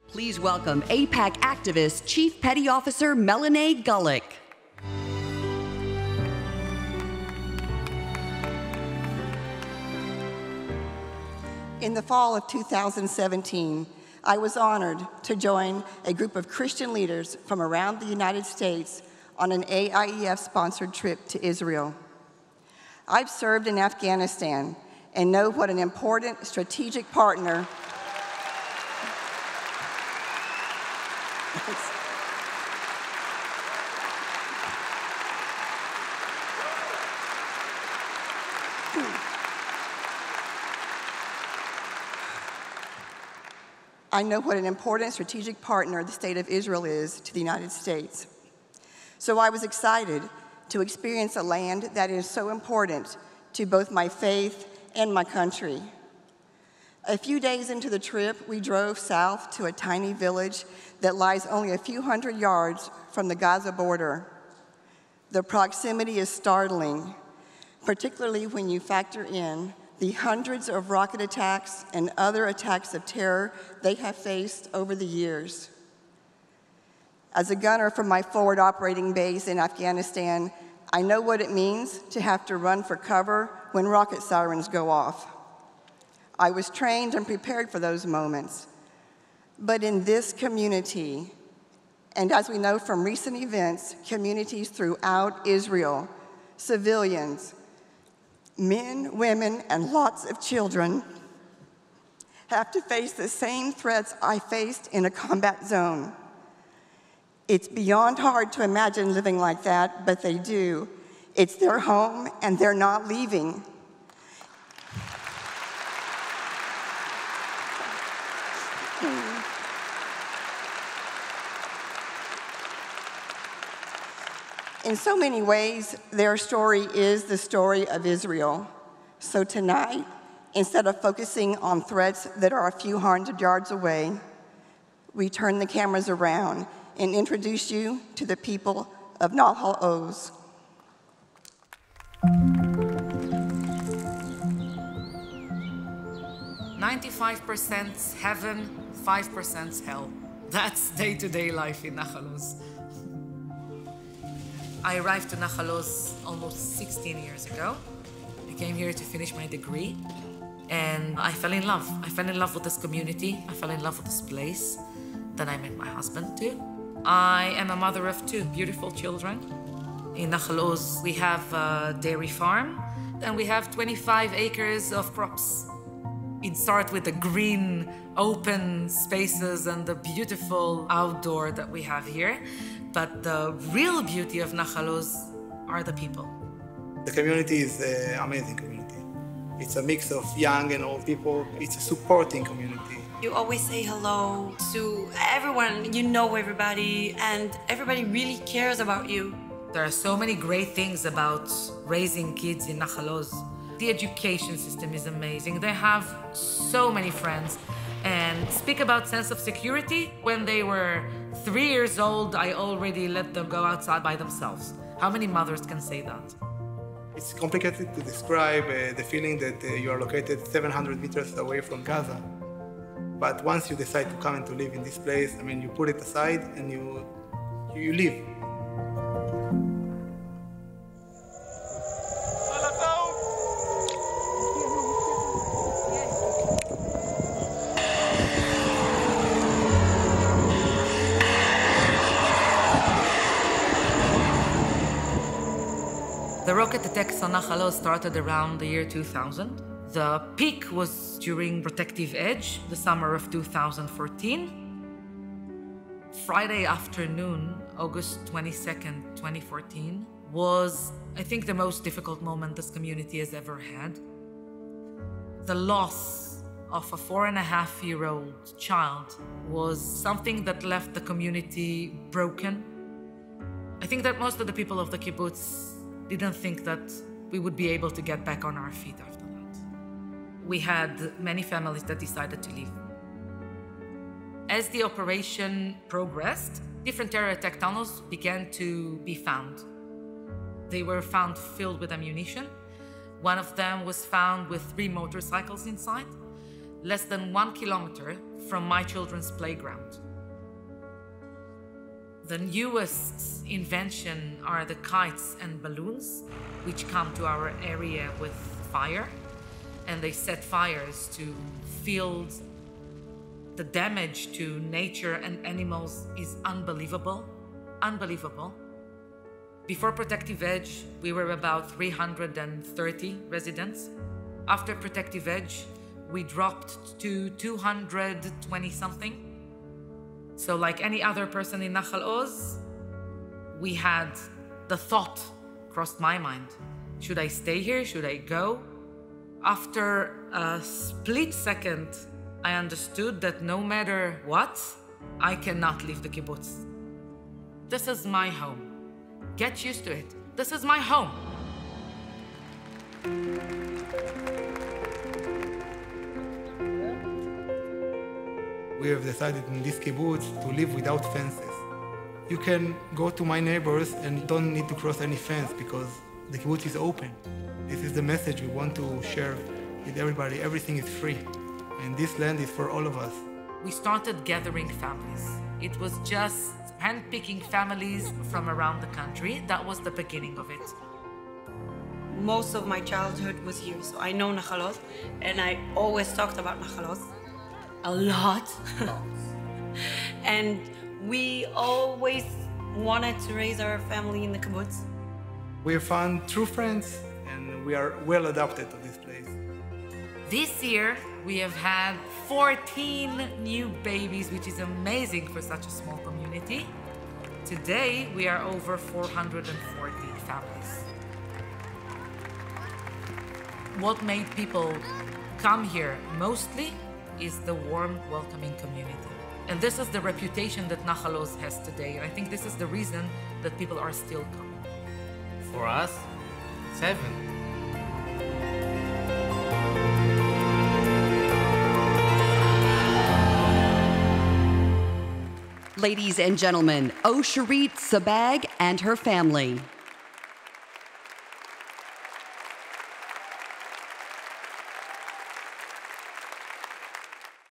Please welcome AIPAC activist Chief Petty Officer Melanie Gulick. In the fall of 2017, I was honored to join a group of Christian leaders from around the United States on an AIEF-sponsored trip to Israel. I've served in Afghanistan and know what an important strategic partner I know what an important strategic partner the State of Israel is to the United States. So I was excited to experience a land that is so important to both my faith and my country. A few days into the trip, we drove south to a tiny village that lies only a few hundred yards from the Gaza border. The proximity is startling, particularly when you factor in the hundreds of rocket attacks and other attacks of terror they have faced over the years. As a gunner from my forward operating base in Afghanistan, I know what it means to have to run for cover when rocket sirens go off. I was trained and prepared for those moments. But in this community, and as we know from recent events, communities throughout Israel, civilians, men, women, and lots of children have to face the same threats I faced in a combat zone. It's beyond hard to imagine living like that, but they do. It's their home, and they're not leaving. In so many ways, their story is the story of Israel. So tonight, instead of focusing on threats that are a few hundred yards away, we turn the cameras around and introduce you to the people of Nahal Oz. "95% heaven, 5% hell." That's day-to-day life in Nahal Oz. I arrived to Nahal Oz almost 16 years ago. I came here to finish my degree, and I fell in love. I fell in love with this community. I fell in love with this place. Then I met my husband too. I am a mother of 2 beautiful children. In Nahal Oz, we have a dairy farm, and we have 25 acres of crops. It starts with the green, open spaces and the beautiful outdoor that we have here. But the real beauty of Nahal Oz are the people. The community is an amazing community. It's a mix of young and old people. It's a supporting community. You always say hello to everyone. You know everybody, and everybody really cares about you. There are so many great things about raising kids in Nahal Oz. The education system is amazing. They have so many friends. And speak about sense of security. When they were 3 years old, I already let them go outside by themselves. How many mothers can say that? It's complicated to describe the feeling that you are located 700 meters away from Gaza. But once you decide to come and to live in this place, I mean, you put it aside and you live. The rocket attacks on Nahal Oz started around the year 2000. The peak was during Protective Edge, the summer of 2014. Friday afternoon, August 22nd, 2014, was, I think, the most difficult moment this community has ever had. The loss of a 4.5-year-old child was something that left the community broken. I think that most of the people of the kibbutz didn't think that we would be able to get back on our feet after that. We had many families that decided to leave. As the operation progressed, different terror attack tunnels began to be found. They were found filled with ammunition. One of them was found with 3 motorcycles inside. less than 1 kilometer from my children's playground. The newest invention are the kites and balloons, which come to our area with fire, and they set fires to fields. The damage to nature and animals is unbelievable, unbelievable. Before Protective Edge, we were about 330 residents. After Protective Edge, we dropped to 220 something. So like any other person in Nahal Oz, we had the thought crossed my mind. Should I stay here? Should I go? After a split second, I understood that no matter what, I cannot leave the kibbutz. This is my home. Get used to it. This is my home. We have decided in this kibbutz to live without fences. You can go to my neighbors and don't need to cross any fence because the kibbutz is open. This is the message we want to share with everybody. Everything is free. And this land is for all of us. We started gathering families. It was just handpicking families from around the country. That was the beginning of it. Most of my childhood was here, so I know Nahal Oz, and I always talked about Nahal Oz. A lot. And we always wanted to raise our family in the kibbutz. We have found true friends, and we are well adapted to this place. This year, we have had 14 new babies, which is amazing for such a small community. Today, we are over 440 families. What made people come here mostly is the warm, welcoming community. And this is the reputation that Nahal Oz has today. And I think this is the reason that people are still coming. For us, 7. Ladies and gentlemen, Oshirit Sabag and her family.